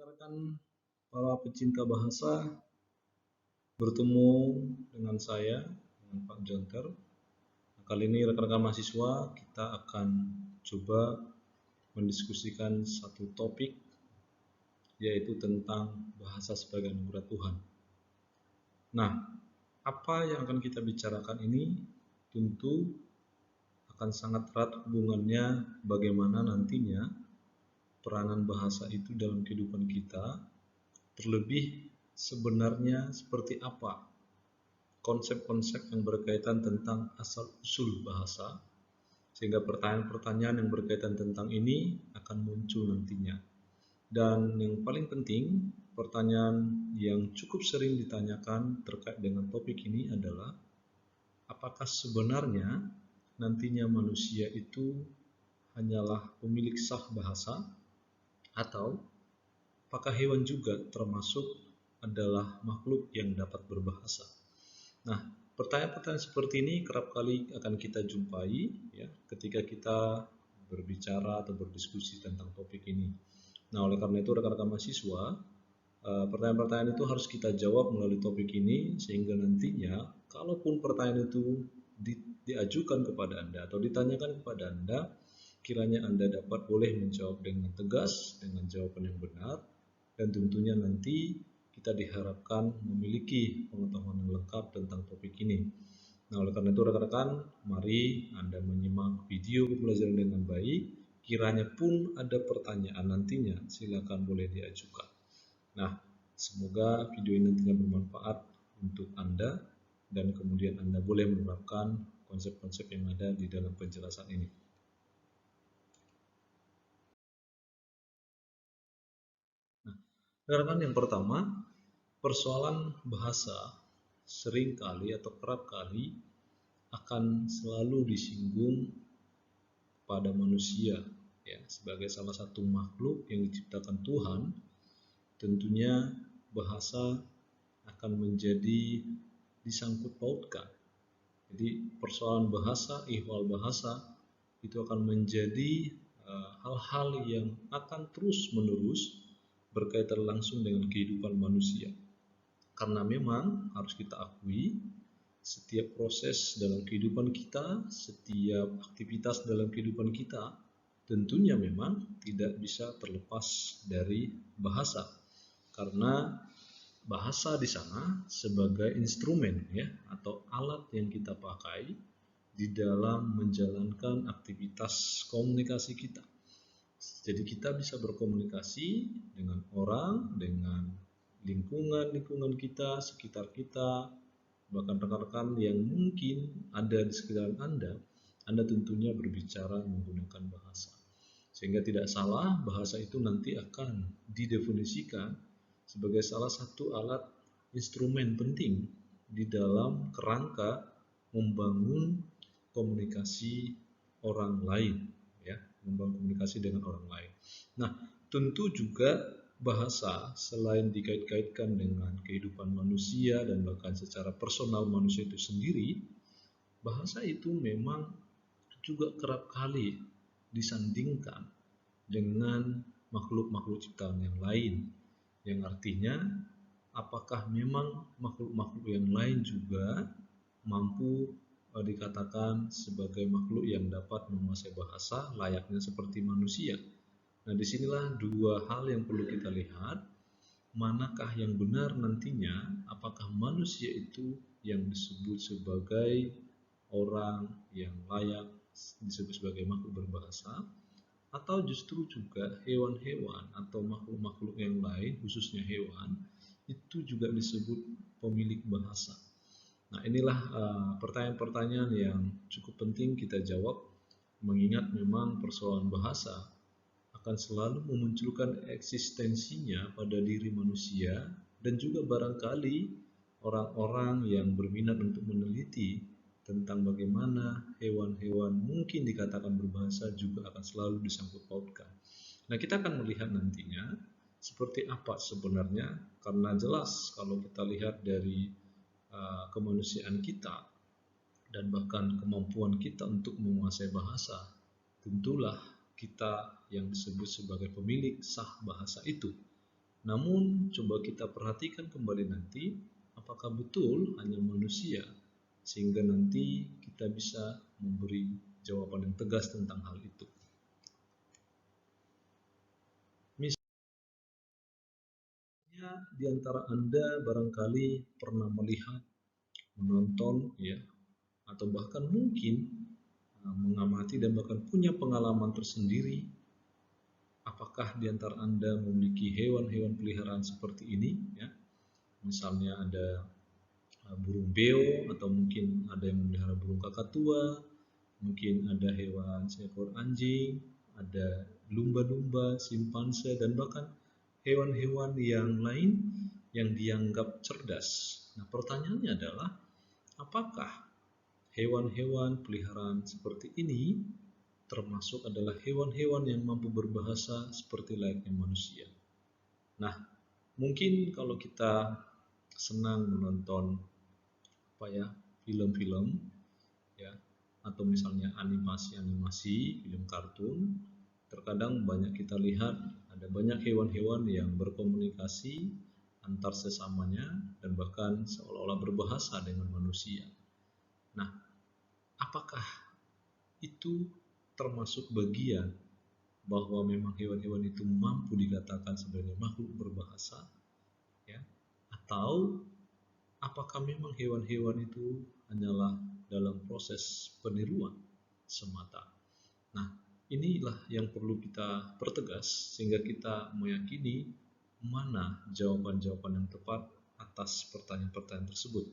Rekan-rekan para pecinta bahasa, bertemu dengan saya, dengan Pak Jonter. Kali ini rekan-rekan mahasiswa, kita akan coba mendiskusikan satu topik, yaitu tentang bahasa sebagai anugerah Tuhan. Nah, apa yang akan kita bicarakan ini tentu akan sangat erat hubungannya bagaimana nantinya peranan bahasa itu dalam kehidupan kita, terlebih sebenarnya seperti apa konsep-konsep yang berkaitan tentang asal-usul bahasa, sehingga pertanyaan-pertanyaan yang berkaitan tentang ini akan muncul nantinya. Dan yang paling penting, pertanyaan yang cukup sering ditanyakan terkait dengan topik ini adalah apakah sebenarnya nantinya manusia itu hanyalah pemilik sah bahasa, atau apakah hewan juga termasuk adalah makhluk yang dapat berbahasa? Nah, pertanyaan-pertanyaan seperti ini kerap kali akan kita jumpai ya, ketika kita berbicara atau berdiskusi tentang topik ini. Nah, oleh karena itu rekan-rekan mahasiswa, pertanyaan-pertanyaan itu harus kita jawab melalui topik ini, sehingga nantinya kalaupun pertanyaan itu diajukan kepada Anda atau ditanyakan kepada Anda, kiranya Anda dapat boleh menjawab dengan tegas, dengan jawaban yang benar, dan tentunya nanti kita diharapkan memiliki pengetahuan yang lengkap tentang topik ini. Nah, oleh karena itu rekan-rekan, mari Anda menyimak video pembelajaran dengan baik. Kiranya pun ada pertanyaan nantinya, silakan boleh diajukan. Nah, semoga video ini nantinya bermanfaat untuk Anda, dan kemudian Anda boleh menerapkan konsep-konsep yang ada di dalam penjelasan ini. Rekan-rekan, yang pertama, persoalan bahasa seringkali atau kerap kali akan selalu disinggung pada manusia ya, sebagai salah satu makhluk yang diciptakan Tuhan. Tentunya bahasa akan menjadi disangkut pautkan. Jadi persoalan bahasa, ihwal bahasa itu akan menjadi hal-hal yang akan terus-menerus berkaitan langsung dengan kehidupan manusia. Karena memang harus kita akui, setiap proses dalam kehidupan kita, setiap aktivitas dalam kehidupan kita, tentunya memang tidak bisa terlepas dari bahasa. Karena bahasa di sana sebagai instrumen ya, atau alat yang kita pakai di dalam menjalankan aktivitas komunikasi kita. Jadi kita bisa berkomunikasi dengan orang, dengan lingkungan kita, sekitar kita, bahkan rekan-rekan yang mungkin ada di sekitar Anda tentunya berbicara menggunakan bahasa. Sehingga tidak salah, bahasa itu nanti akan didefinisikan sebagai salah satu alat instrumen penting di dalam kerangka membangun komunikasi orang lain ya, membangun komunikasi dengan orang lain. Nah, tentu juga bahasa selain dikait-kaitkan dengan kehidupan manusia dan bahkan secara personal manusia itu sendiri, bahasa itu memang juga kerap kali disandingkan dengan makhluk-makhluk ciptaan yang lain, yang artinya apakah memang makhluk-makhluk yang lain juga mampu dikatakan sebagai makhluk yang dapat menguasai bahasa layaknya seperti manusia. Nah, disinilah dua hal yang perlu kita lihat, manakah yang benar nantinya, apakah manusia itu yang disebut sebagai orang yang layak disebut sebagai makhluk berbahasa, atau justru juga hewan-hewan atau makhluk-makhluk yang lain, khususnya hewan, itu juga disebut pemilik bahasa. Nah, inilah pertanyaan-pertanyaan yang cukup penting kita jawab, mengingat memang persoalan bahasa akan selalu memunculkan eksistensinya pada diri manusia, dan juga barangkali orang-orang yang berminat untuk meneliti tentang bagaimana hewan-hewan mungkin dikatakan berbahasa juga akan selalu disangkut pautkan. Nah, kita akan melihat nantinya seperti apa sebenarnya, karena jelas kalau kita lihat dari kemanusiaan kita dan bahkan kemampuan kita untuk menguasai bahasa, tentulah kita yang disebut sebagai pemilik sah bahasa itu Namun coba kita perhatikan kembali nanti, apakah betul hanya manusia, sehingga nanti kita bisa memberi jawaban yang tegas tentang hal itu. Misalnya di antara Anda barangkali pernah melihat, menonton, ya, atau bahkan mungkin mengamati dan bahkan punya pengalaman tersendiri. Apakah di antara Anda memiliki hewan-hewan peliharaan seperti ini, ya? Misalnya ada burung beo, atau mungkin ada yang memelihara burung kakatua, mungkin ada hewan seekor anjing, ada lumba-lumba, simpanse, dan bahkan hewan-hewan yang lain yang dianggap cerdas. Nah, pertanyaannya adalah, apakah hewan-hewan peliharaan seperti ini termasuk adalah hewan-hewan yang mampu berbahasa seperti layaknya manusia? Nah, mungkin kalau kita senang menonton film-film, ya, atau misalnya animasi-animasi, film kartun, terkadang banyak kita lihat ada banyak hewan-hewan yang berkomunikasi antar sesamanya dan bahkan seolah-olah berbahasa dengan manusia. Nah, apakah itu termasuk bagian bahwa memang hewan-hewan itu mampu dikatakan sebagai makhluk berbahasa, ya? Atau apakah memang hewan-hewan itu hanyalah dalam proses peniruan semata? Nah, inilah yang perlu kita pertegas sehingga kita meyakini mana jawaban-jawaban yang tepat atas pertanyaan-pertanyaan tersebut.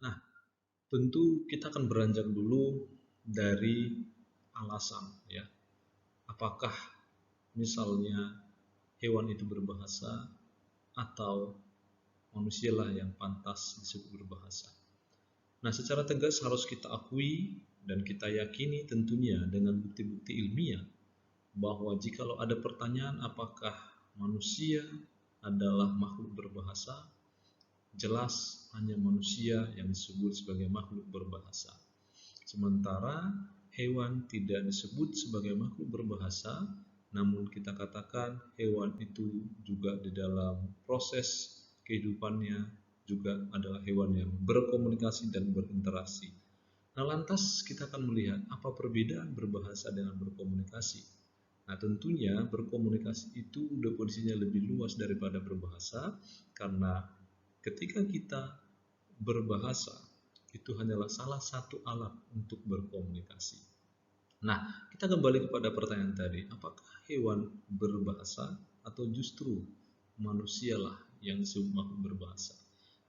Nah, tentu kita akan beranjak dulu dari alasan, ya. Apakah misalnya hewan itu berbahasa atau manusialah yang pantas disebut berbahasa. Nah, secara tegas harus kita akui dan kita yakini tentunya dengan bukti-bukti ilmiah bahwa jikalau ada pertanyaan apakah manusia adalah makhluk berbahasa, jelas hanya manusia yang disebut sebagai makhluk berbahasa. Sementara hewan tidak disebut sebagai makhluk berbahasa, namun kita katakan hewan itu juga di dalam proses kehidupannya juga adalah hewan yang berkomunikasi dan berinteraksi. Nah, lantas kita akan melihat apa perbedaan berbahasa dengan berkomunikasi. Nah, tentunya berkomunikasi itu definisinya lebih luas daripada berbahasa, karena ketika kita berbahasa, itu hanyalah salah satu alat untuk berkomunikasi. Nah, kita kembali kepada pertanyaan tadi, apakah hewan berbahasa atau justru manusialah yang disebut makhluk berbahasa?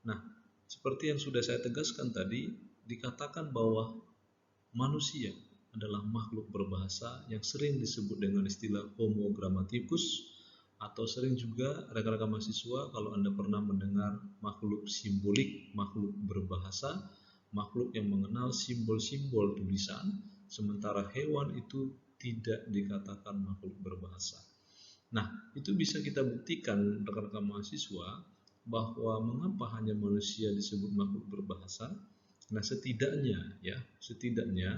Nah, seperti yang sudah saya tegaskan tadi, dikatakan bahwa manusia adalah makhluk berbahasa yang sering disebut dengan istilah Homo grammaticus, atau sering juga rekan-rekan mahasiswa kalau Anda pernah mendengar makhluk simbolik, makhluk berbahasa, makhluk yang mengenal simbol-simbol tulisan, sementara hewan itu tidak dikatakan makhluk berbahasa. Nah, itu bisa kita buktikan rekan-rekan mahasiswa bahwa mengapa hanya manusia disebut makhluk berbahasa. Nah, setidaknya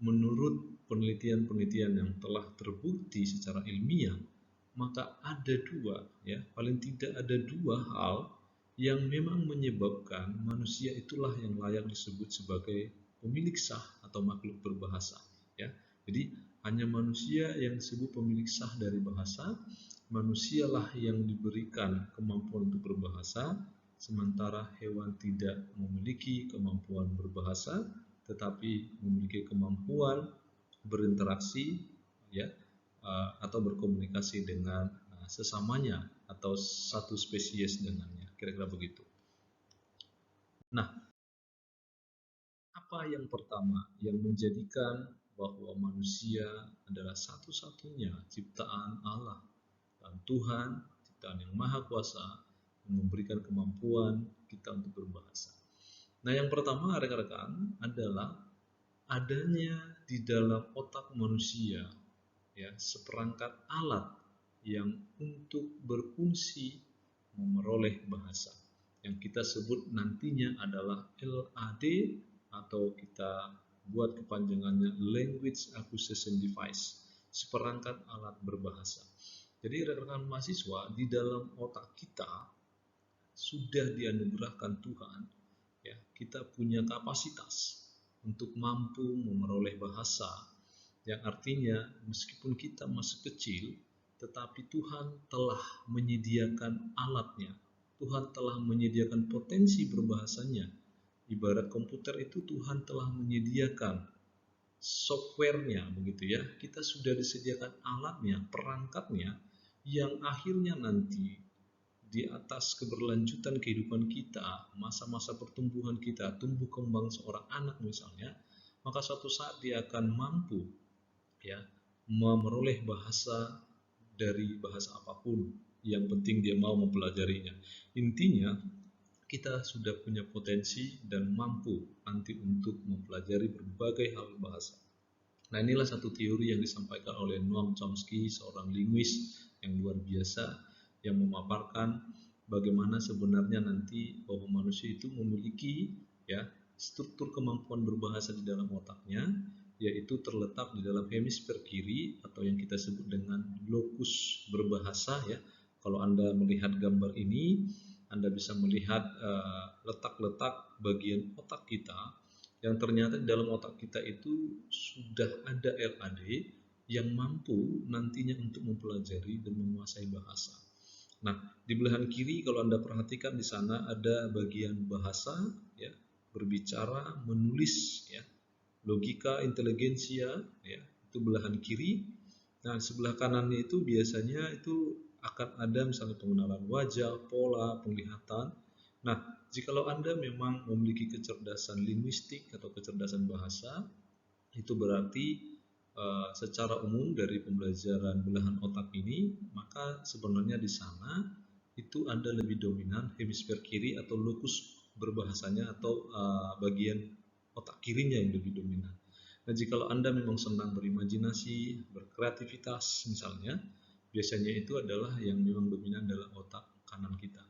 menurut penelitian-penelitian yang telah terbukti secara ilmiah, maka ada dua, ya, paling tidak ada dua hal yang memang menyebabkan manusia itulah yang layak disebut sebagai pemilik sah atau makhluk berbahasa, ya. Jadi hanya manusia yang disebut pemilik sah dari bahasa, manusialah yang diberikan kemampuan untuk berbahasa, sementara hewan tidak memiliki kemampuan berbahasa, tetapi memiliki kemampuan berinteraksi, ya, atau berkomunikasi dengan sesamanya atau satu spesies dengannya, kira-kira begitu. Nah, apa yang pertama yang menjadikan bahwa manusia adalah satu-satunya ciptaan Allah dan Tuhan, ciptaan yang maha kuasa, yang memberikan kemampuan kita untuk berbahasa? Nah, yang pertama rekan-rekan adalah adanya di dalam otak manusia, ya, seperangkat alat yang untuk berfungsi memperoleh bahasa, yang kita sebut nantinya adalah LAD, atau kita buat kepanjangannya Language Acquisition Device. seperangkat alat berbahasa. Jadi rekan-rekan mahasiswa, di dalam otak kita sudah dianugerahkan Tuhan, ya, kita punya kapasitas untuk mampu memperoleh bahasa, yang artinya meskipun kita masih kecil, tetapi Tuhan telah menyediakan alatnya, Tuhan telah menyediakan potensi berbahasanya. Ibarat komputer itu Tuhan telah menyediakan softwarenya, begitu ya. Kita sudah disediakan alatnya, perangkatnya, yang akhirnya nanti di atas keberlanjutan kehidupan kita, masa-masa pertumbuhan kita, tumbuh kembang seorang anak misalnya, maka suatu saat dia akan mampu, ya, memperoleh bahasa dari bahasa apapun, yang penting dia mau mempelajarinya. Intinya kita sudah punya potensi dan mampu nanti untuk mempelajari berbagai hal bahasa. Nah, inilah satu teori yang disampaikan oleh Noam Chomsky, seorang linguis yang luar biasa, yang memaparkan bagaimana sebenarnya nanti bahwa manusia itu memiliki, ya, struktur kemampuan berbahasa di dalam otaknya, yaitu terletak di dalam hemisfer kiri atau yang kita sebut dengan lokus berbahasa, ya. Kalau Anda melihat gambar ini, Anda bisa melihat letak-letak bagian otak kita, yang ternyata di dalam otak kita itu sudah ada LAD yang mampu nantinya untuk mempelajari dan menguasai bahasa. Nah, di belahan kiri kalau Anda perhatikan di sana ada bagian bahasa, ya, berbicara, menulis, ya, logika, inteligensia, ya, itu belahan kiri. Nah, sebelah kanannya itu biasanya itu akan ada misalnya pengenalan wajah, pola, penglihatan. Nah, jikalau Anda memang memiliki kecerdasan linguistik atau kecerdasan bahasa, itu berarti secara umum dari pembelajaran belahan otak ini, maka sebenarnya di sana itu Anda lebih dominan hemisfer kiri atau lokus berbahasanya atau bagian otak kirinya yang lebih dominan. Nah, jikalau Anda memang senang berimajinasi, berkreativitas misalnya, biasanya itu adalah yang memang dominan dalam otak kanan kita.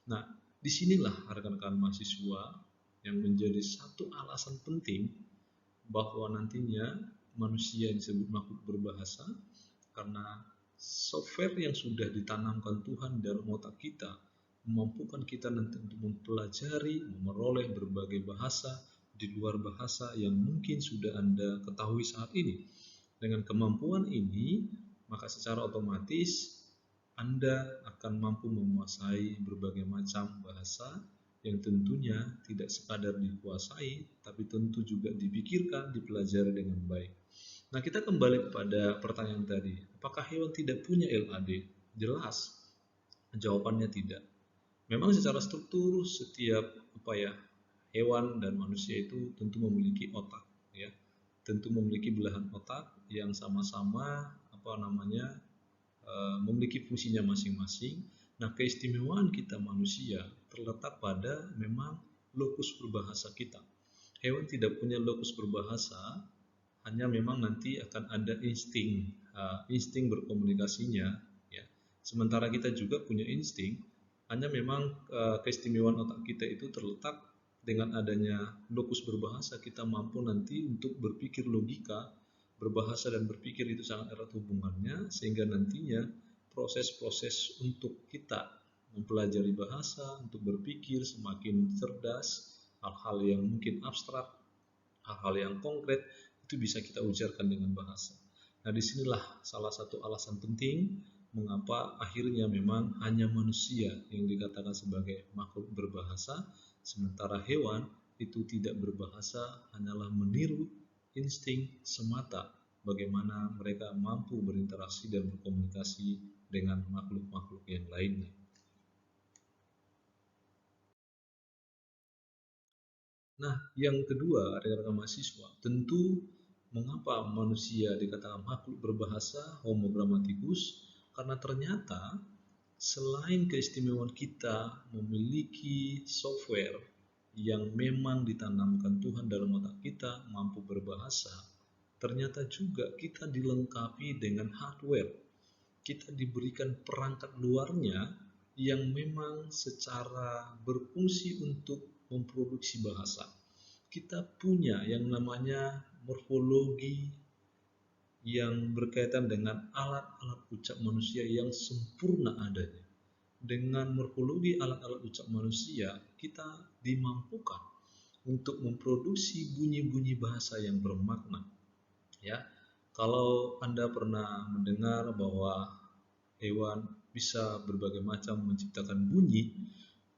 Nah, disinilah rekan-rekan mahasiswa yang menjadi satu alasan penting bahwa nantinya manusia disebut makhluk berbahasa, karena software yang sudah ditanamkan Tuhan dalam otak kita memampukan kita nanti untuk mempelajari, memperoleh berbagai bahasa di luar bahasa yang mungkin sudah Anda ketahui saat ini. Dengan kemampuan ini, maka secara otomatis Anda akan mampu menguasai berbagai macam bahasa yang tentunya tidak sekadar dikuasai, tapi tentu juga dipikirkan, dipelajari dengan baik. Nah, kita kembali kepada pertanyaan tadi, apakah hewan tidak punya LAD? Jelas, jawabannya tidak. Memang secara struktur setiap hewan dan manusia itu tentu memiliki otak, ya, tentu memiliki belahan otak yang sama-sama memiliki fungsinya masing-masing. Nah, keistimewaan kita manusia terletak pada memang lokus berbahasa kita. Hewan tidak punya lokus berbahasa, hanya memang nanti akan ada insting berkomunikasinya, ya. Sementara kita juga punya insting, hanya memang keistimewaan otak kita itu terletak dengan adanya lokus berbahasa, kita mampu nanti untuk berpikir logika. Berbahasa dan berpikir itu sangat erat hubungannya, sehingga nantinya proses-proses untuk kita mempelajari bahasa, untuk berpikir semakin cerdas, hal-hal yang mungkin abstrak, hal-hal yang konkret, itu bisa kita ujarkan dengan bahasa. Nah, disinilah salah satu alasan penting mengapa akhirnya memang hanya manusia yang dikatakan sebagai makhluk berbahasa, sementara hewan itu tidak berbahasa, hanyalah meniru insting semata bagaimana mereka mampu berinteraksi dan berkomunikasi dengan makhluk-makhluk yang lainnya. Nah, yang kedua, rekan-rekan mahasiswa, tentu mengapa manusia dikatakan makhluk berbahasa, Homo grammaticus? Karena ternyata selain keistimewaan kita memiliki software yang memang ditanamkan Tuhan dalam otak kita mampu berbahasa, ternyata juga kita dilengkapi dengan hardware. Kita diberikan perangkat luarnya yang memang secara berfungsi untuk memproduksi bahasa. Kita punya yang namanya morfologi yang berkaitan dengan alat-alat ucap manusia yang sempurna adanya. Dengan morfologi alat-alat ucap manusia, kita dimampukan untuk memproduksi bunyi-bunyi bahasa yang bermakna. Ya, kalau Anda pernah mendengar bahwa hewan bisa berbagai macam menciptakan bunyi,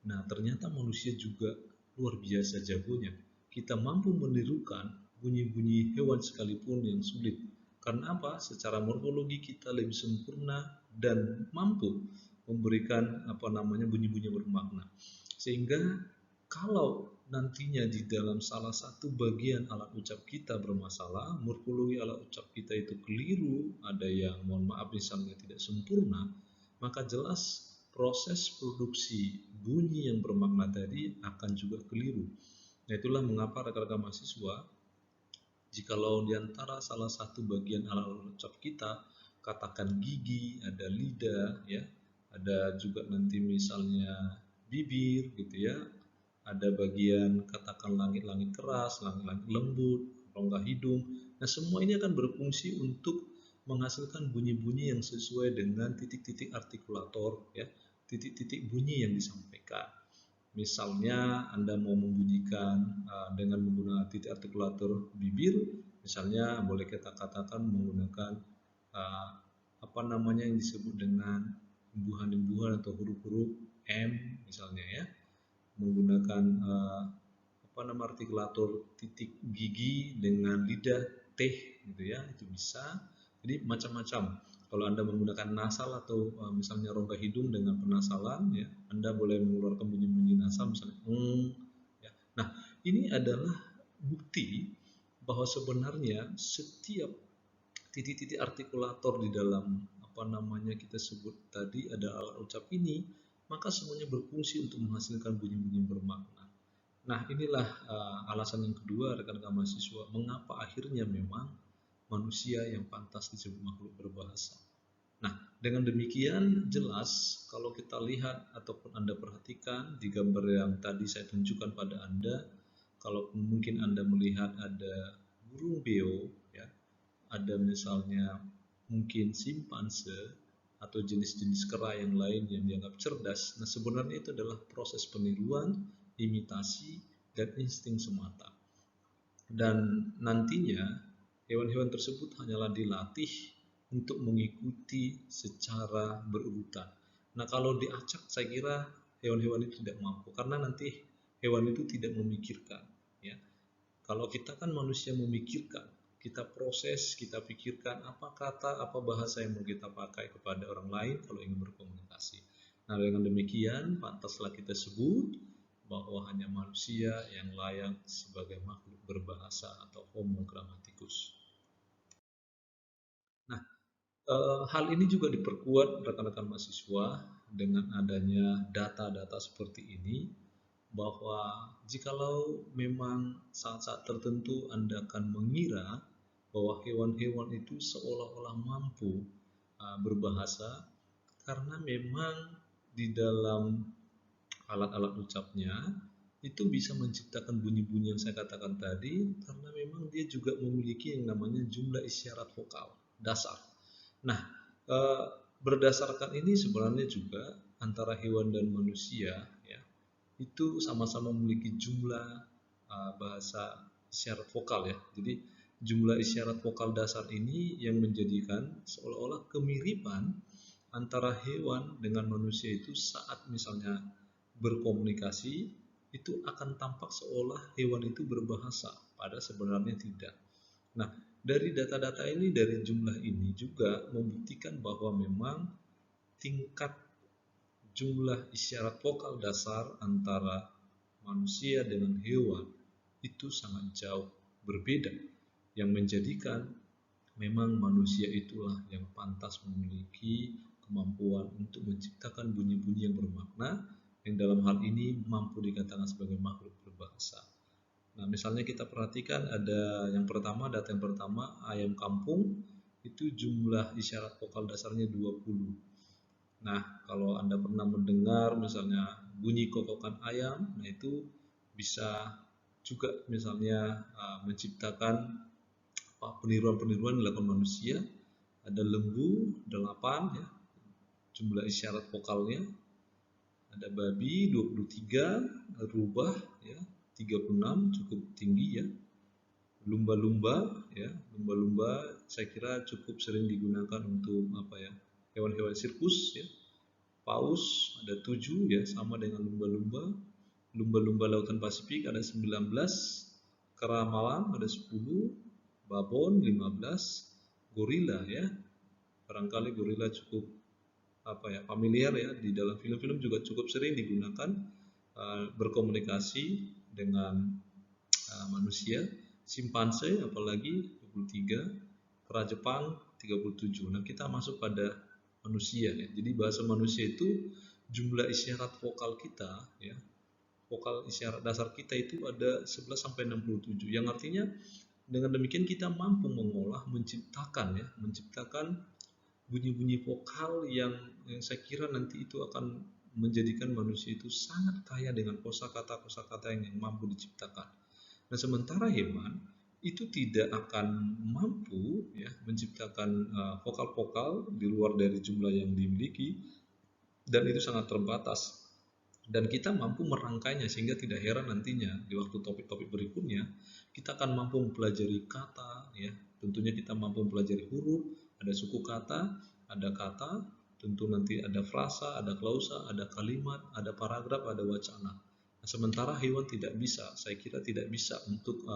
nah ternyata manusia juga luar biasa jagonya. Kita mampu menirukan bunyi-bunyi hewan sekalipun yang sulit. Karena apa? Secara morfologi kita lebih sempurna dan mampu memberikan bunyi-bunyi bermakna. Sehingga kalau nantinya di dalam salah satu bagian alat ucap kita bermasalah, morfologi alat ucap kita itu keliru, ada yang mohon maaf misalnya tidak sempurna, maka jelas proses produksi bunyi yang bermakna tadi akan juga keliru. Nah, itulah mengapa rekan-rekan mahasiswa, jikalau di antara salah satu bagian alat ucap kita, katakan gigi, ada lidah, ya, ada juga nanti misalnya bibir, gitu ya, ada bagian katakan langit-langit keras, langit-langit lembut, rongga hidung. Nah, semua ini akan berfungsi untuk menghasilkan bunyi-bunyi yang sesuai dengan titik-titik artikulator, ya, titik-titik bunyi yang disampaikan. Misalnya Anda mau membunyikan dengan menggunakan titik artikulator bibir, misalnya boleh kita katakan menggunakan uh, yang disebut dengan imbuhan-imbuhan atau huruf-huruf M misalnya, ya, menggunakan artikulator titik gigi dengan lidah T gitu ya, itu bisa. Jadi macam-macam. Kalau Anda menggunakan nasal atau misalnya rongga hidung dengan penasalan, ya, Anda boleh mengeluarkan bunyi-bunyi nasal misalnya ya. Nah, ini adalah bukti bahwa sebenarnya setiap titik-titik artikulator di dalam kita sebut tadi ada alat ucap ini, maka semuanya berfungsi untuk menghasilkan bunyi-bunyi bermakna. Nah, inilah alasan yang kedua rekan-rekan mahasiswa, mengapa akhirnya memang manusia yang pantas disebut makhluk berbahasa. Nah, dengan demikian jelas kalau kita lihat ataupun Anda perhatikan di gambar yang tadi saya tunjukkan pada Anda, kalau mungkin Anda melihat ada burung beo, ya, ada misalnya mungkin simpanse atau jenis-jenis kera yang lain yang dianggap cerdas. Nah, sebenarnya itu adalah proses peniruan, imitasi, dan insting semata. Dan nantinya hewan-hewan tersebut hanyalah dilatih untuk mengikuti secara berurutan. Nah, kalau diacak saya kira hewan-hewan itu tidak mampu karena nanti hewan itu tidak memikirkan, ya. Kalau kita kan manusia memikirkan, kita proses, kita pikirkan apa kata, apa bahasa yang mau kita pakai kepada orang lain kalau ingin berkomunikasi. Nah, dengan demikian pantaslah kita sebut bahwa hanya manusia yang layak sebagai makhluk berbahasa atau Homo grammaticus. Nah, hal ini juga diperkuat rekan-rekan mahasiswa dengan adanya data-data seperti ini, bahwa jikalau memang saat-saat tertentu Anda akan mengira bahwa hewan-hewan itu seolah-olah mampu berbahasa karena memang di dalam alat-alat ucapnya itu bisa menciptakan bunyi-bunyi yang saya katakan tadi karena memang dia juga memiliki yang namanya jumlah isyarat vokal dasar. Nah, berdasarkan ini sebenarnya juga antara hewan dan manusia, ya, itu sama-sama memiliki jumlah bahasa isyarat vokal, ya. Jadi jumlah isyarat vokal dasar ini yang menjadikan seolah-olah kemiripan antara hewan dengan manusia itu saat misalnya berkomunikasi itu akan tampak seolah hewan itu berbahasa, pada sebenarnya tidak. Nah, dari data-data ini, dari jumlah ini juga membuktikan bahwa memang tingkat jumlah isyarat vokal dasar antara manusia dengan hewan itu sangat jauh berbeda, yang menjadikan memang manusia itulah yang pantas memiliki kemampuan untuk menciptakan bunyi-bunyi yang bermakna, yang dalam hal ini mampu dikatakan sebagai makhluk berbahasa. Nah, misalnya kita perhatikan ada yang pertama, data yang pertama, ayam kampung itu jumlah isyarat vokal dasarnya 20. Nah, kalau Anda pernah mendengar misalnya bunyi kokokan ayam, nah itu bisa juga misalnya menciptakan peniruan-peniruan dilakukan manusia. Ada lembu 8 ya, jumlah isyarat vokalnya. Ada babi 23, rubah ya 36 cukup tinggi ya. Lumba-lumba ya, lumba-lumba saya kira cukup sering digunakan untuk hewan-hewan sirkus ya. Paus ada 7 ya, sama dengan lumba-lumba. Lumba-lumba lautan Pasifik ada 19, kera malam ada 10, babon 15, gorila ya. Barangkali gorila cukup familiar ya, di dalam film-film juga cukup sering digunakan berkomunikasi dengan manusia. Simpanse apalagi 23, kera Jepang 37. Nah, kita masuk pada manusia ya. Jadi bahasa manusia itu jumlah isyarat vokal kita ya. Vokal isyarat dasar kita itu ada 11 sampai 67. Yang artinya dengan demikian kita mampu mengolah, menciptakan bunyi-bunyi vokal yang saya kira nanti itu akan menjadikan manusia itu sangat kaya dengan kosakata yang mampu diciptakan. Nah, sementara hewan itu tidak akan mampu ya menciptakan vokal-vokal di luar dari jumlah yang dimiliki, dan itu sangat terbatas. Dan kita mampu merangkainya, sehingga tidak heran nantinya di waktu topik-topik berikutnya kita akan mampu mempelajari kata ya. Tentunya kita mampu mempelajari huruf, ada suku kata, ada kata, tentu nanti ada frasa, ada klausa, ada kalimat, ada paragraf, ada wacana. Nah, sementara hewan tidak bisa, saya kira tidak bisa untuk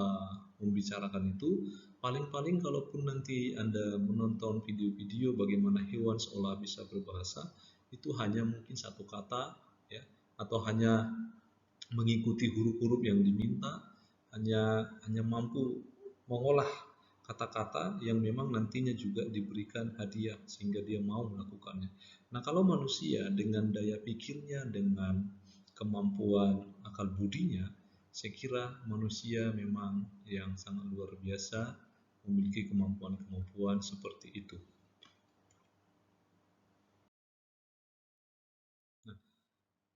membicarakan itu. Paling-paling kalaupun nanti Anda menonton video-video bagaimana hewan seolah bisa berbahasa, itu hanya mungkin satu kata ya, atau hanya mengikuti huruf-huruf yang diminta, hanya mampu mengolah kata-kata yang memang nantinya juga diberikan hadiah sehingga dia mau melakukannya. Nah, kalau manusia dengan daya pikirnya, dengan kemampuan akal budinya, saya kira manusia memang yang sangat luar biasa, memiliki kemampuan-kemampuan seperti itu. Nah,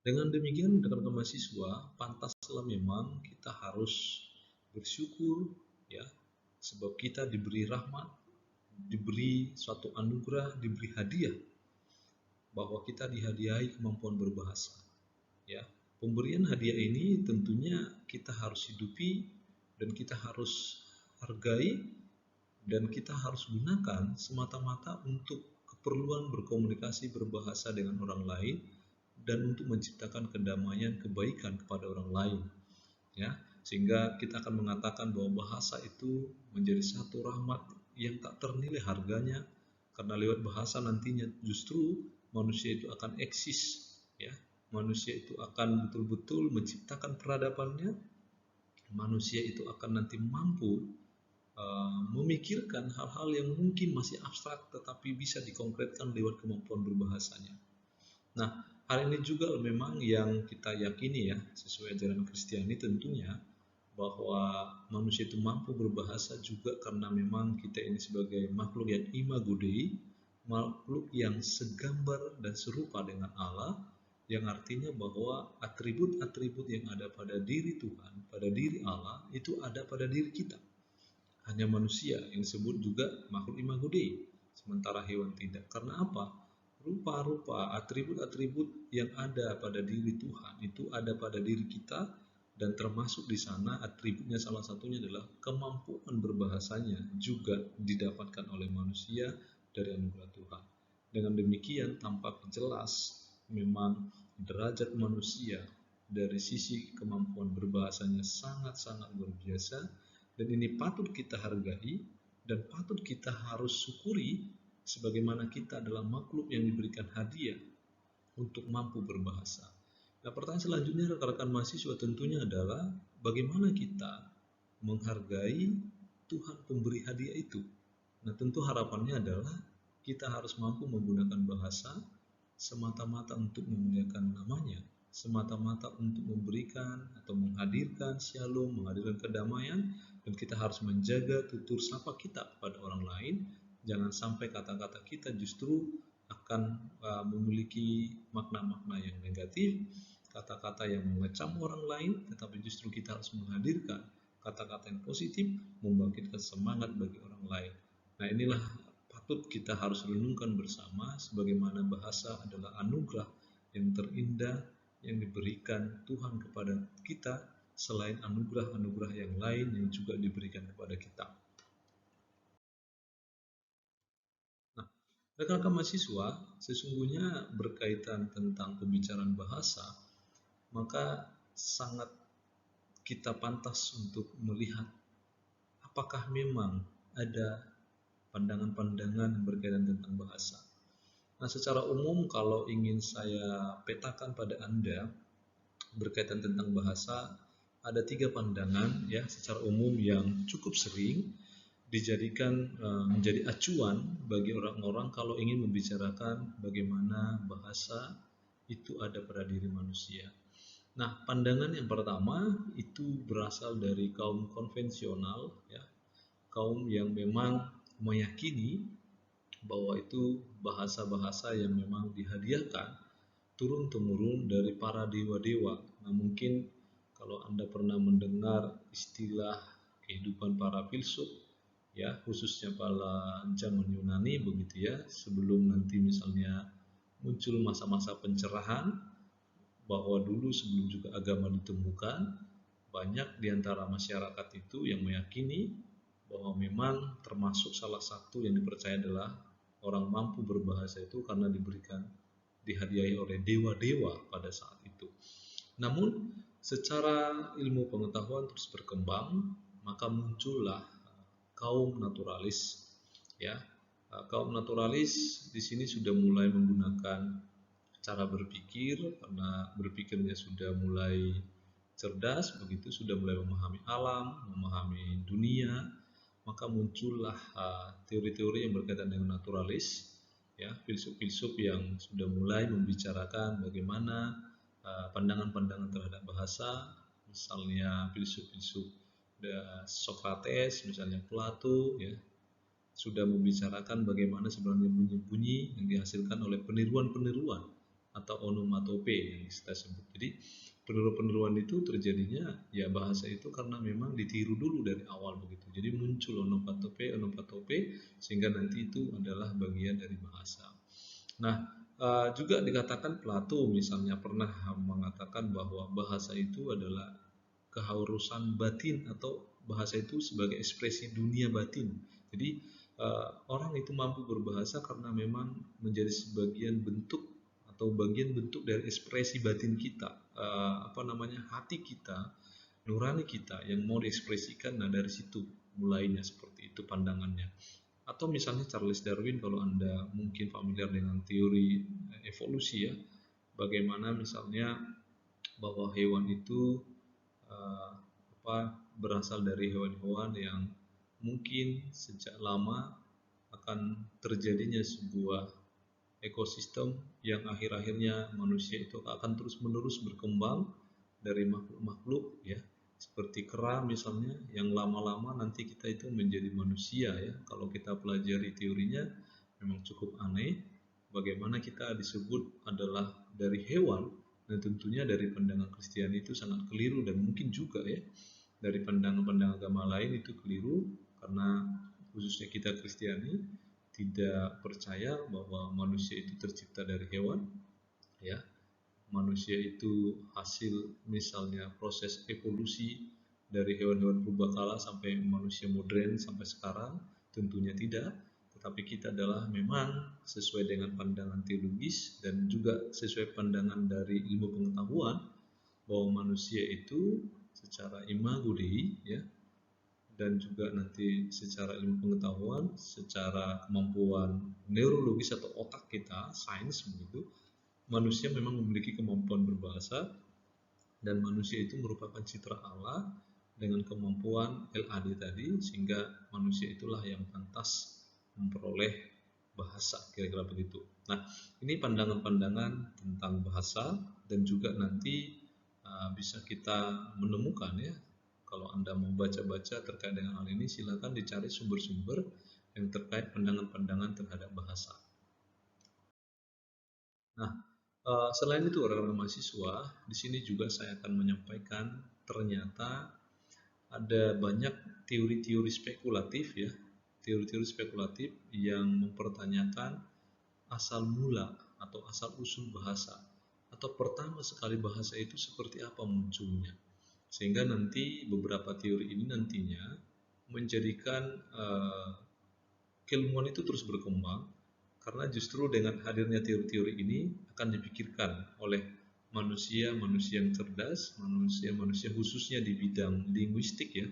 dengan demikian rekan-rekan mahasiswa, pantaslah memang kita harus bersyukur ya, sebab kita diberi rahmat, diberi suatu anugerah, diberi hadiah, bahwa kita dihadiahi kemampuan berbahasa ya. Pemberian hadiah ini tentunya kita harus hidupi, dan kita harus hargai, dan kita harus gunakan semata-mata untuk keperluan berkomunikasi, berbahasa dengan orang lain, dan untuk menciptakan kedamaian, kebaikan kepada orang lain ya. Sehingga kita akan mengatakan bahwa bahasa itu menjadi satu rahmat yang tak ternilai harganya, karena lewat bahasa nantinya justru manusia itu akan eksis ya. Manusia itu akan betul-betul menciptakan peradabannya. Manusia itu akan nanti mampu memikirkan hal-hal yang mungkin masih abstrak tetapi bisa dikonkretkan lewat kemampuan berbahasanya. Nah, hal ini juga memang yang kita yakini ya, sesuai ajaran Kristiani tentunya, bahwa manusia itu mampu berbahasa juga karena memang kita ini sebagai makhluk yang imago Dei, makhluk yang segambar dan serupa dengan Allah, yang artinya bahwa atribut-atribut yang ada pada diri Tuhan, pada diri Allah, itu ada pada diri kita. Hanya manusia yang disebut juga makhluk imago Dei, sementara hewan tidak. Karena apa? Rupa-rupa, atribut-atribut yang ada pada diri Tuhan itu ada pada diri kita, dan termasuk di sana atributnya salah satunya adalah kemampuan berbahasanya juga didapatkan oleh manusia dari anugerah Tuhan. Dengan demikian tampak jelas memang derajat manusia dari sisi kemampuan berbahasanya sangat-sangat luar biasa, dan ini patut kita hargai dan patut kita harus syukuri, sebagaimana kita adalah makhluk yang diberikan hadiah untuk mampu berbahasa. Nah, pertanyaan selanjutnya rekan-rekan mahasiswa tentunya adalah bagaimana kita menghargai Tuhan pemberi hadiah itu. Nah, tentu harapannya adalah kita harus mampu menggunakan bahasa semata-mata untuk memuliakan namanya, semata-mata untuk memberikan atau menghadirkan shalom, menghadirkan kedamaian, dan kita harus menjaga tutur sapa kita kepada orang lain. Jangan sampai kata-kata kita justru akan memiliki makna-makna yang negatif, kata-kata yang mengecam orang lain, tetapi justru kita harus menghadirkan kata-kata yang positif, membangkitkan semangat bagi orang lain. Nah, inilah patut kita harus renungkan bersama, sebagaimana bahasa adalah anugerah yang terindah yang diberikan Tuhan kepada kita, selain anugerah-anugerah yang lain yang juga diberikan kepada kita. Nah, rekan-rekan mahasiswa, sesungguhnya berkaitan tentang pembicaraan bahasa, maka sangat kita pantas untuk melihat apakah memang ada pandangan-pandangan berkaitan tentang bahasa. Nah, secara umum kalau ingin saya petakan pada Anda berkaitan tentang bahasa, ada 3 pandangan ya secara umum yang cukup sering dijadikan menjadi acuan bagi orang-orang kalau ingin membicarakan bagaimana bahasa itu ada pada diri manusia. Nah, pandangan yang pertama itu berasal dari kaum konvensional, ya, kaum yang memang meyakini bahwa itu bahasa-bahasa yang memang dihadiahkan turun-temurun dari para dewa-dewa. Nah, mungkin kalau Anda pernah mendengar istilah kehidupan para filsuf, ya, khususnya pada zaman Yunani begitu ya, sebelum nanti misalnya muncul masa-masa pencerahan, bahwa dulu sebelum juga agama ditemukan, banyak di antara masyarakat itu yang meyakini bahwa memang termasuk salah satu yang dipercaya adalah orang mampu berbahasa itu karena diberikan dihadiahi oleh dewa-dewa pada saat itu. Namun secara ilmu pengetahuan terus berkembang, maka muncullah kaum naturalis, ya. Kaum naturalis di sini sudah mulai menggunakan cara berpikir, karena berpikirnya sudah mulai cerdas, begitu sudah mulai memahami alam, memahami dunia, maka muncullah teori-teori yang berkaitan dengan naturalis, ya, filsuf-filsuf yang sudah mulai membicarakan bagaimana pandangan-pandangan terhadap bahasa, misalnya filsuf-filsuf Socrates, misalnya Plato, ya, sudah membicarakan bagaimana sebenarnya bunyi-bunyi yang dihasilkan oleh peniruan-peniruan atau onomatope yang kita sebut. Jadi peniruan-peniruan itu terjadinya ya bahasa itu karena memang ditiru dulu dari awal begitu. Jadi muncul onomatope sehingga nanti itu adalah bagian dari bahasa. Nah, juga dikatakan Plato misalnya pernah mengatakan bahwa bahasa itu adalah keharusan batin atau bahasa itu sebagai ekspresi dunia batin. Jadi orang itu mampu berbahasa karena memang menjadi sebagian bentuk atau bagian bentuk dari ekspresi batin kita, hati kita, nurani kita yang mau diekspresikan. Nah, dari situ mulainya seperti itu pandangannya. Atau misalnya Charles Darwin, kalau Anda mungkin familiar dengan teori evolusi ya, bagaimana misalnya bahwa hewan itu uh, berasal dari hewan-hewan yang mungkin sejak lama akan terjadinya sebuah ekosistem yang akhir-akhirnya manusia itu akan terus-menerus berkembang dari makhluk-makhluk ya, seperti kera misalnya, yang lama-lama nanti kita itu menjadi manusia ya. Kalau kita pelajari teorinya memang cukup aneh, bagaimana kita disebut adalah dari hewan, dan tentunya dari pandangan Kristiani itu sangat keliru, dan mungkin juga ya dari pandangan-pandangan agama lain itu keliru, karena khususnya kita Kristiani tidak percaya bahwa manusia itu tercipta dari hewan, ya. Manusia itu hasil misalnya proses evolusi dari hewan-hewan purbakala sampai manusia modern sampai sekarang, tentunya tidak. Tetapi kita adalah memang sesuai dengan pandangan teologis dan juga sesuai pandangan dari ilmu pengetahuan bahwa manusia itu secara imago Dei ya, dan juga nanti secara ilmu pengetahuan, secara kemampuan neurologis atau otak kita, sains begitu, manusia memang memiliki kemampuan berbahasa, dan manusia itu merupakan citra Allah dengan kemampuan LAD tadi, sehingga manusia itulah yang pantas memperoleh bahasa, kira-kira begitu. Nah, ini pandangan-pandangan tentang bahasa, dan juga nanti bisa kita menemukan ya. Kalau Anda mau baca-baca terkait dengan hal ini, silakan dicari sumber-sumber yang terkait pandangan-pandangan terhadap bahasa. Nah, selain itu rekan-rekan mahasiswa, di sini juga saya akan menyampaikan ternyata ada banyak teori-teori spekulatif ya, teori-teori spekulatif yang mempertanyakan asal mula atau asal usul bahasa, atau pertama sekali bahasa itu seperti apa munculnya. Sehingga nanti beberapa teori ini nantinya menjadikan keilmuan itu terus berkembang, karena justru dengan hadirnya teori-teori ini akan dipikirkan oleh manusia-manusia yang cerdas, manusia-manusia khususnya di bidang linguistik ya,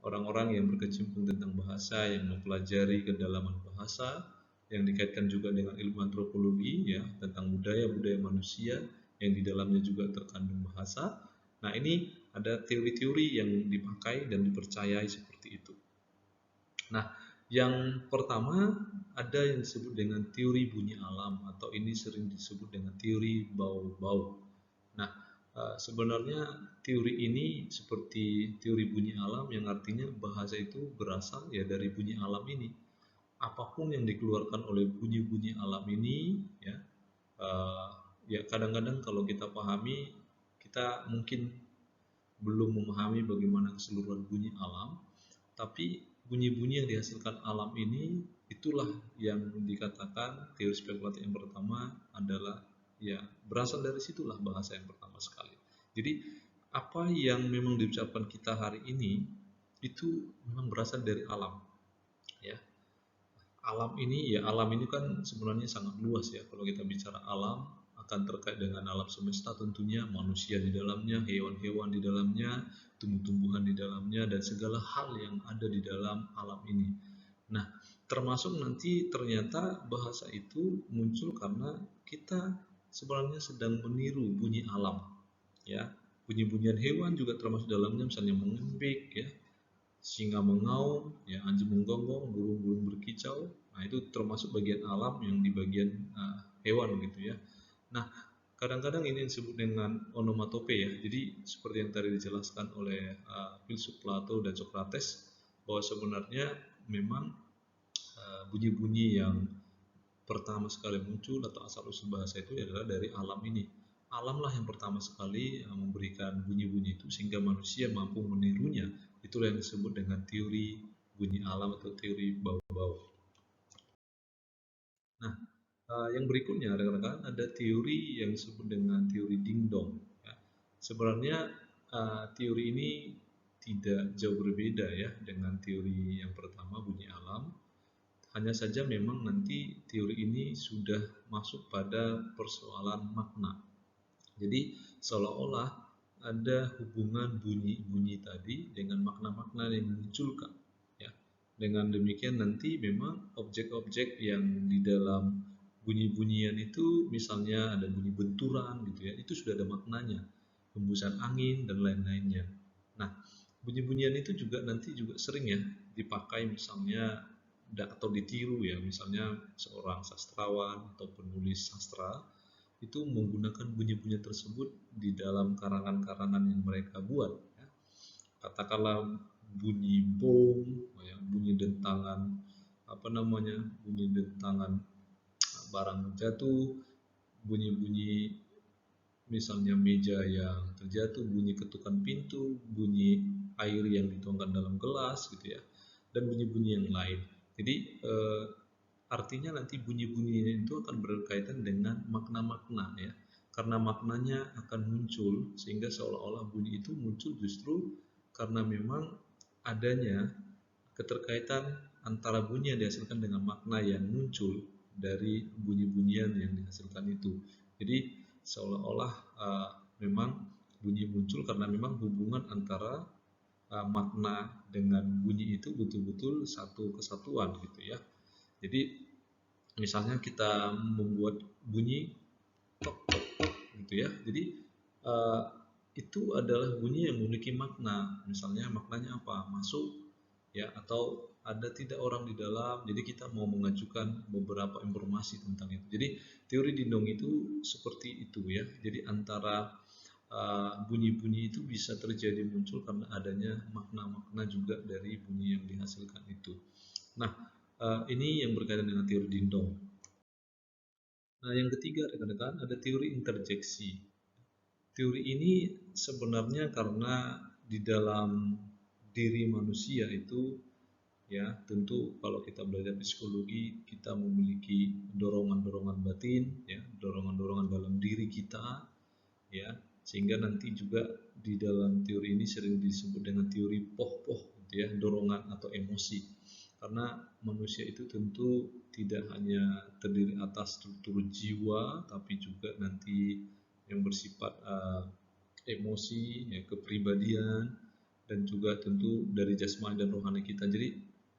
orang-orang yang berkecimpung tentang bahasa, yang mempelajari kedalaman bahasa, yang dikaitkan juga dengan ilmu antropologi ya, tentang budaya-budaya manusia yang di dalamnya juga terkandung bahasa. Nah, ini ada teori-teori yang dipakai dan dipercayai seperti itu. Nah, yang pertama ada yang disebut dengan teori bunyi alam, atau ini sering disebut dengan teori bau-bau. Nah, sebenarnya teori ini seperti teori bunyi alam, yang artinya bahasa itu berasal ya dari bunyi alam ini. Apapun yang dikeluarkan oleh bunyi-bunyi alam ini ya, uh, ya kadang-kadang kalau kita pahami, kita mungkin belum memahami bagaimana keseluruhan bunyi alam, tapi bunyi-bunyi yang dihasilkan alam ini, itulah yang dikatakan teori spekulatif yang pertama adalah ya berasal dari situlah bahasa yang pertama sekali. Jadi apa yang memang diucapkan kita hari ini itu memang berasal dari alam ya. Alam ini ya, alam ini kan sebenarnya sangat luas ya. Kalau kita bicara alam, akan terkait dengan alam semesta tentunya, manusia di dalamnya, hewan-hewan di dalamnya, tumbuh-tumbuhan di dalamnya, dan segala hal yang ada di dalam alam ini. Nah, termasuk nanti ternyata bahasa itu muncul karena kita sebenarnya sedang meniru bunyi alam ya. Bunyi-bunyian hewan juga termasuk dalamnya, misalnya mengembik ya, singa mengaum, ya, anjing menggonggong, burung-burung berkicau. Nah, itu termasuk bagian alam yang di bagian hewan gitu ya. Nah, kadang-kadang ini disebut dengan onomatope ya. Jadi seperti yang tadi dijelaskan oleh filsuf Plato dan Socrates, bahwa sebenarnya memang bunyi-bunyi yang pertama sekali muncul atau asal usul bahasa itu adalah dari alam ini. Alamlah yang pertama sekali memberikan bunyi-bunyi itu sehingga manusia mampu menirunya. Itulah yang disebut dengan teori bunyi alam atau teori bau-bau. Nah, yang berikutnya rekan-rekan, ada teori yang disebut dengan teori dingdong ya. Sebenarnya teori ini tidak jauh berbeda ya dengan teori yang pertama bunyi alam. Hanya saja memang nanti teori ini sudah masuk pada persoalan makna. Jadi seolah-olah ada hubungan bunyi-bunyi tadi dengan makna-makna yang dimunculkan. Ya. Dengan demikian nanti memang objek-objek yang di dalam bunyi-bunyian itu, misalnya ada bunyi benturan gitu ya, itu sudah ada maknanya, hembusan angin dan lain-lainnya. Nah, bunyi-bunyian itu juga nanti juga sering ya dipakai misalnya atau ditiru ya, misalnya seorang sastrawan atau penulis sastra itu menggunakan bunyi-bunyi tersebut di dalam karangan-karangan yang mereka buat ya. Katakanlah bunyi bom ya, bunyi dentangan bunyi dentangan barang jatuh, bunyi-bunyi misalnya meja yang terjatuh, bunyi ketukan pintu, bunyi air yang dituangkan dalam gelas gitu ya, dan bunyi-bunyi yang lain. Jadi artinya nanti bunyi-bunyi itu akan berkaitan dengan makna-makna ya, karena maknanya akan muncul, sehingga seolah-olah bunyi itu muncul justru karena memang adanya keterkaitan antara bunyi yang dihasilkan dengan makna yang muncul dari bunyi-bunyian yang dihasilkan itu. Jadi seolah-olah memang bunyi muncul karena memang hubungan antara makna dengan bunyi itu betul-betul satu kesatuan gitu ya. Jadi misalnya kita membuat bunyi tok tok tok gitu ya. Jadi uh, itu adalah bunyi yang memiliki makna. Misalnya maknanya apa? Masuk ya, atau ada tidak orang di dalam. Jadi kita mau mengajukan beberapa informasi tentang itu. Jadi teori dindong itu seperti itu ya. Jadi antara bunyi-bunyi itu bisa terjadi muncul karena adanya makna-makna juga dari bunyi yang dihasilkan itu. Nah, ini yang berkaitan dengan teori dindong. Nah, yang ketiga rekan-rekan, ada teori interjeksi. Teori ini sebenarnya karena di dalam diri manusia itu, ya tentu kalau kita belajar psikologi kita memiliki dorongan-dorongan batin, ya dorongan-dorongan dalam diri kita, ya sehingga nanti juga di dalam teori ini sering disebut dengan teori poh-poh gitu ya, dorongan atau emosi. Karena manusia itu tentu tidak hanya terdiri atas struktur jiwa, tapi juga nanti yang bersifat emosi, ya, kepribadian, dan juga tentu dari jasmani dan rohani kita. Jadi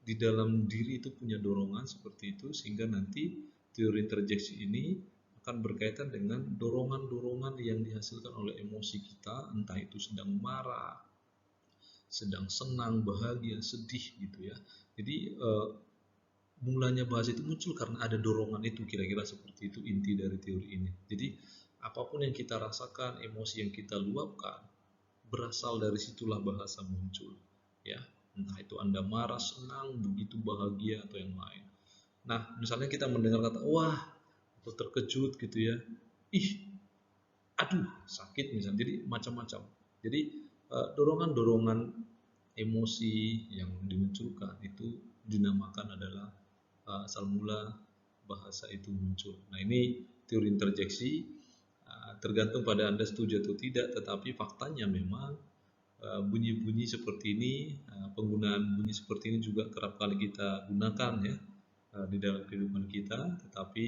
di dalam diri itu punya dorongan seperti itu, sehingga nanti teori interjeksi ini akan berkaitan dengan dorongan-dorongan yang dihasilkan oleh emosi kita, entah itu sedang marah, sedang senang, bahagia, sedih gitu ya. Jadi mulanya bahasa itu muncul karena ada dorongan itu, kira-kira seperti itu inti dari teori ini. Jadi apapun yang kita rasakan, emosi yang kita luapkan, berasal dari situlah bahasa muncul, ya entah itu Anda marah, senang, begitu bahagia atau yang lain. Nah misalnya kita mendengar kata wah atau terkejut gitu ya, ih aduh sakit misalnya, jadi macam-macam. Jadi dorongan-dorongan emosi yang dimunculkan itu dinamakan adalah asal mula bahasa itu muncul. Nah ini teori interjeksi, tergantung pada Anda setuju atau tidak, tetapi faktanya memang bunyi-bunyi seperti ini, penggunaan bunyi seperti ini juga kerap kali kita gunakan ya di dalam kehidupan kita, tetapi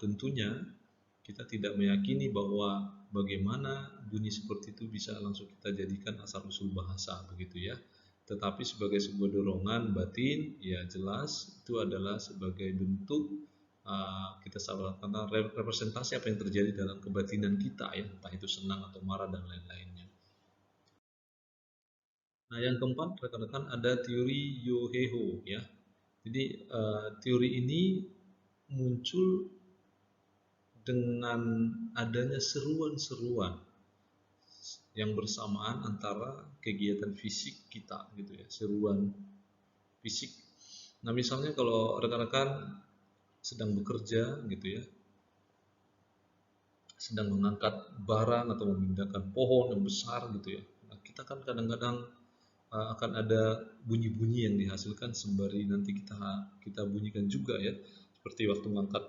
tentunya kita tidak meyakini bahwa bagaimana bunyi seperti itu bisa langsung kita jadikan asal-usul bahasa begitu ya. Tetapi sebagai sebuah dorongan batin, ya jelas itu adalah sebagai bentuk kita sabarkan representasi apa yang terjadi dalam kebatinan kita ya, entah itu senang atau marah dan lain-lainnya. Nah, yang keempat rekan-rekan ada teori Yoheho ya. Jadi teori ini muncul dengan adanya seruan-seruan yang bersamaan antara kegiatan fisik kita gitu ya, seruan fisik. Nah, misalnya kalau rekan-rekan sedang bekerja gitu ya, sedang mengangkat barang atau memindahkan pohon yang besar gitu ya. Nah, kita kan kadang-kadang akan ada bunyi-bunyi yang dihasilkan sembari nanti kita bunyikan juga ya, seperti waktu mengangkat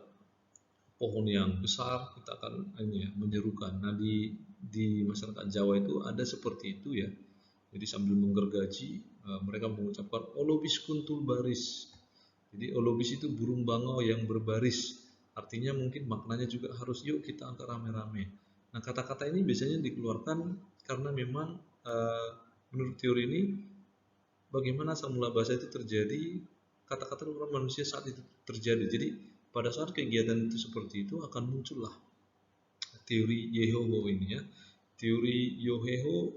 pohon yang besar kita akan ini ya, menyerukan. Nah di masyarakat Jawa itu ada seperti itu ya, jadi sambil menggergaji mereka mengucapkan olobis kuntul baris. Jadi olobis itu burung bangau yang berbaris, artinya mungkin maknanya juga harus yuk kita angkat rame-rame. Nah kata-kata ini biasanya dikeluarkan karena memang menurut teori ini, bagaimana asal mula bahasa itu terjadi, kata-kata keluar manusia saat itu terjadi. Jadi pada saat kegiatan itu seperti itu akan muncullah teori Yoheho ini ya. Teori Yoheho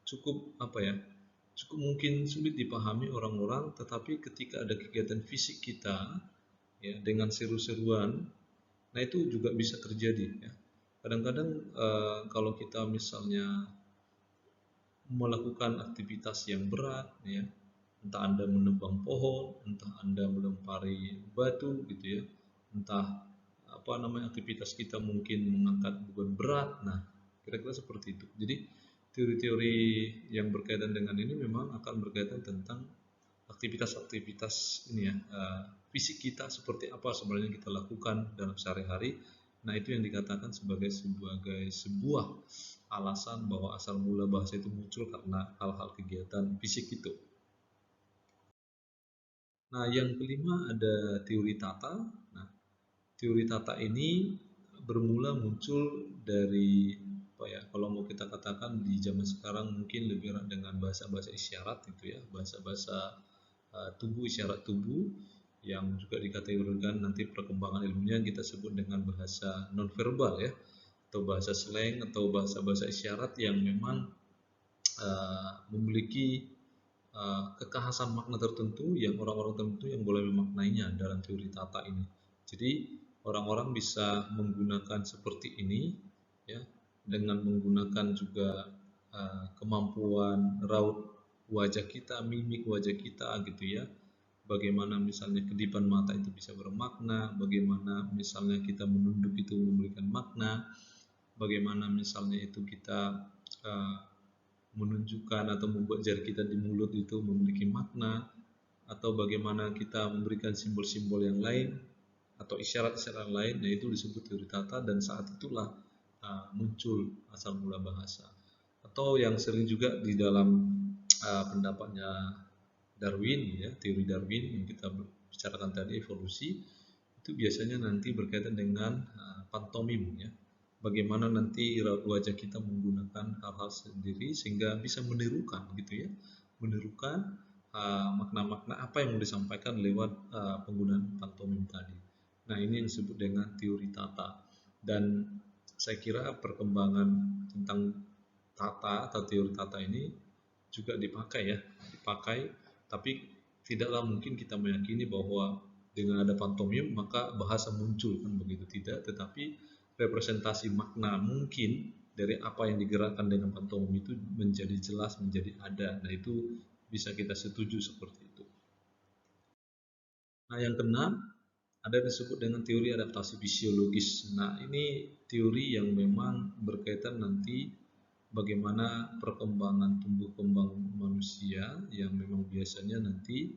cukup apa ya? Cukup mungkin sulit dipahami orang-orang, tetapi ketika ada kegiatan fisik kita ya dengan seru-seruan, nah itu juga bisa terjadi ya. Kadang-kadang kalau kita misalnya melakukan aktivitas yang berat ya, entah Anda menebang pohon, entah Anda melempari batu gitu ya, entah apa namanya aktivitas kita mungkin mengangkat beban berat. Nah, kira-kira seperti itu. Jadi teori-teori yang berkaitan dengan ini memang akan berkaitan tentang aktivitas-aktivitas ini ya, fisik kita seperti apa sebenarnya kita lakukan dalam sehari-hari. Nah, itu yang dikatakan sebagai sebuah alasan bahwa asal mula bahasa itu muncul karena hal-hal kegiatan fisik itu. Nah, yang kelima ada teori tata. Nah, teori tata ini bermula muncul dari apa ya? Kalau mau kita katakan di zaman sekarang mungkin lebih erat dengan bahasa-bahasa isyarat itu ya, bahasa-bahasa tubuh, isyarat tubuh yang juga dikategorikan nanti perkembangan ilmunya kita sebut dengan bahasa nonverbal ya, atau bahasa slang atau bahasa-bahasa isyarat yang memang memiliki kekhasan makna tertentu yang orang-orang tertentu yang boleh memaknainya dalam teori tata ini. Jadi orang-orang bisa menggunakan seperti ini ya, dengan menggunakan juga kemampuan raut wajah kita, mimik wajah kita gitu ya. Bagaimana misalnya kedipan mata itu bisa bermakna, bagaimana misalnya kita menunduk itu memberikan makna, bagaimana misalnya itu kita menunjukkan atau membuat jari kita di mulut itu memiliki makna, atau bagaimana kita memberikan simbol-simbol yang lain atau isyarat-isyarat lain, nah itu disebut teori tata, dan saat itulah muncul asal mula bahasa. Atau yang sering juga di dalam pendapatnya Darwin, ya, teori Darwin yang kita bicarakan tadi, evolusi, itu biasanya nanti berkaitan dengan pantomim, ya. Bagaimana nanti raut wajah kita menggunakan hal-hal sendiri sehingga bisa menirukan, gitu ya, menirukan makna-makna apa yang mau disampaikan lewat penggunaan pantomim tadi. Nah, ini yang disebut dengan teori tata. Dan saya kira perkembangan tentang tata atau teori tata ini juga dipakai, ya, dipakai, tapi tidaklah mungkin kita meyakini bahwa dengan ada pantomim maka bahasa muncul, kan begitu, tidak, tetapi representasi makna mungkin dari apa yang digerakkan dengan pantomim itu menjadi jelas, menjadi ada. Nah, itu bisa kita setuju seperti itu. Nah, yang keenam ada yang disebut dengan teori adaptasi fisiologis. Nah, ini teori yang memang berkaitan nanti bagaimana perkembangan tumbuh kembang manusia yang memang biasanya nanti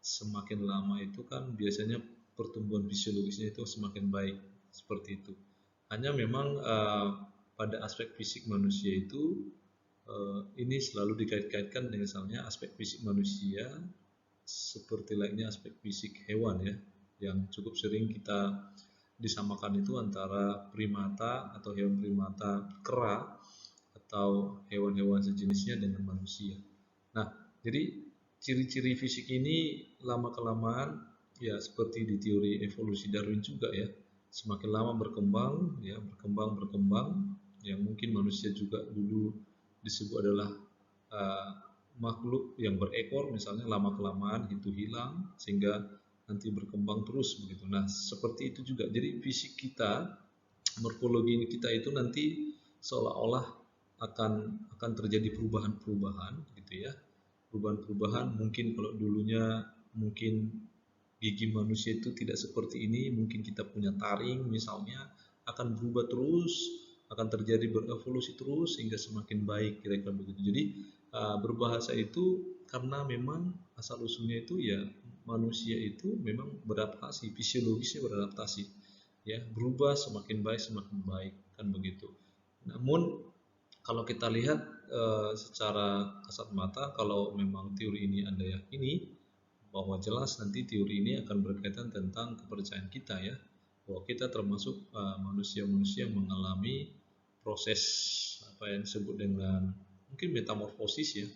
semakin lama itu kan biasanya pertumbuhan fisiologisnya itu semakin baik, seperti itu. Hanya memang pada aspek fisik manusia itu ini selalu dikait-kaitkan dengan misalnya aspek fisik manusia seperti lainnya aspek fisik hewan, ya, yang cukup sering kita disamakan itu antara primata atau hewan primata kera atau hewan-hewan sejenisnya dengan manusia. Nah, jadi ciri-ciri fisik ini lama-kelamaan, ya, seperti di teori evolusi Darwin juga, ya, semakin lama berkembang, ya, berkembang, yang mungkin manusia juga dulu disebut adalah uh, makhluk yang berekor, misalnya lama-kelamaan itu hilang sehingga nanti berkembang terus begitu. Nah, seperti itu juga. Jadi fisik kita, morfologi kita itu nanti seolah-olah akan terjadi perubahan-perubahan gitu, ya. Perubahan-perubahan, mungkin kalau dulunya mungkin gigi manusia itu tidak seperti ini, mungkin kita punya taring misalnya, akan berubah terus, akan terjadi berevolusi terus sehingga semakin baik, kira-kira begitu. Jadi berbahasa itu karena memang asal usulnya itu, ya, manusia itu memang beradaptasi, fisiologisnya beradaptasi, ya, berubah semakin baik, kan begitu. Namun kalau kita lihat secara kasat mata, kalau memang teori ini Anda yakini, bahwa jelas nanti teori ini akan berkaitan tentang kepercayaan kita, ya, bahwa kita termasuk manusia-manusia yang mengalami proses apa yang disebut dengan mungkin metamorfosis, ya,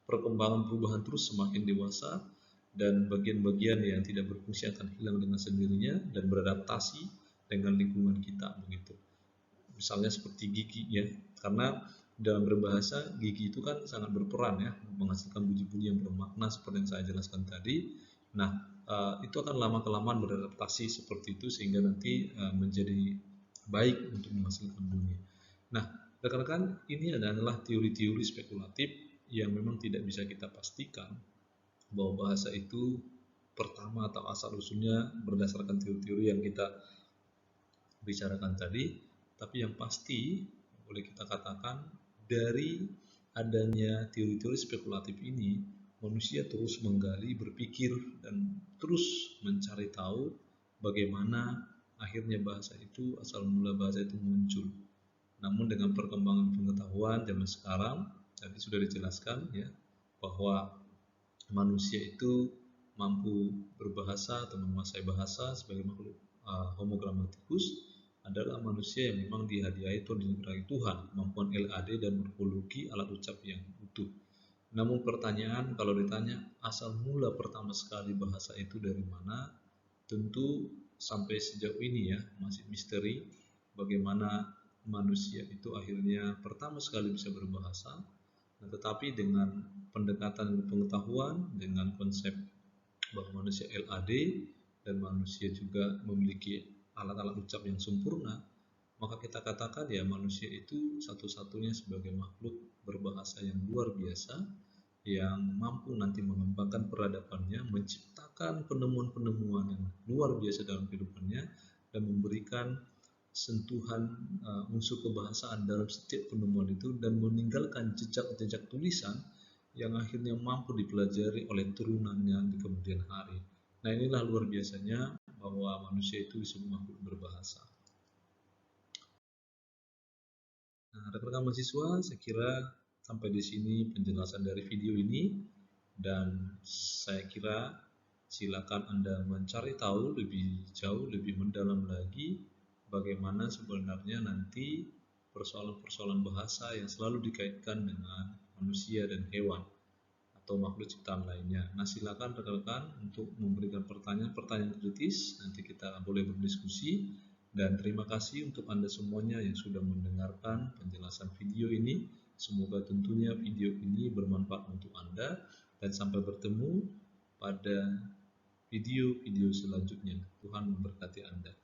perkembangan perubahan terus semakin dewasa, dan bagian-bagian yang tidak berfungsi akan hilang dengan sendirinya dan beradaptasi dengan lingkungan kita, begitu. Misalnya seperti gigi, ya, karena dalam berbahasa gigi itu kan sangat berperan, ya, menghasilkan bunyi-bunyi yang bermakna seperti yang saya jelaskan tadi. Nah, itu akan lama-kelamaan beradaptasi seperti itu sehingga nanti menjadi baik untuk menghasilkan bunyi. Nah, rekan-rekan, ini adalah teori-teori spekulatif yang memang tidak bisa kita pastikan bahwa bahasa itu pertama atau asal usulnya berdasarkan teori-teori yang kita bicarakan tadi. Tapi yang pasti boleh kita katakan dari adanya teori-teori spekulatif ini, manusia terus menggali, berpikir, dan terus mencari tahu bagaimana akhirnya bahasa itu, asal mula bahasa itu muncul. Namun dengan perkembangan pengetahuan zaman sekarang, tadi sudah dijelaskan, ya, bahwa manusia itu mampu berbahasa atau menguasai bahasa sebagai makhluk homo grammaticus, adalah manusia yang memang dihadiahi dari Tuhan kemampuan LAD dan morfologi alat ucap yang utuh. Namun pertanyaan, kalau ditanya asal mula pertama sekali bahasa itu dari mana, tentu sampai sejauh ini, ya, masih misteri bagaimana manusia itu akhirnya pertama sekali bisa berbahasa. Nah, tetapi dengan pendekatan pengetahuan, dengan konsep bahwa manusia LAD dan manusia juga memiliki alat-alat ucap yang sempurna, maka kita katakan, ya, manusia itu satu-satunya sebagai makhluk berbahasa yang luar biasa, yang mampu nanti mengembangkan peradabannya, menciptakan penemuan-penemuan yang luar biasa dalam kehidupannya, dan memberikan sentuhan unsur kebahasaan dalam setiap penemuan itu dan meninggalkan jejak-jejak tulisan yang akhirnya mampu dipelajari oleh turunannya di kemudian hari. Nah, inilah luar biasanya bahwa manusia itu disebut makhluk berbahasa. Nah, rekan-rekan mahasiswa, saya kira sampai di sini penjelasan dari video ini, dan saya kira silakan Anda mencari tahu lebih jauh, lebih mendalam lagi bagaimana sebenarnya nanti persoalan-persoalan bahasa yang selalu dikaitkan dengan manusia dan hewan atau makhluk ciptaan lainnya. Nah, silakan rekan-rekan untuk memberikan pertanyaan-pertanyaan kritis, nanti kita boleh berdiskusi. Dan terima kasih untuk Anda semuanya yang sudah mendengarkan penjelasan video ini. Semoga tentunya video ini bermanfaat untuk Anda, dan sampai bertemu pada video-video selanjutnya. Tuhan memberkati Anda.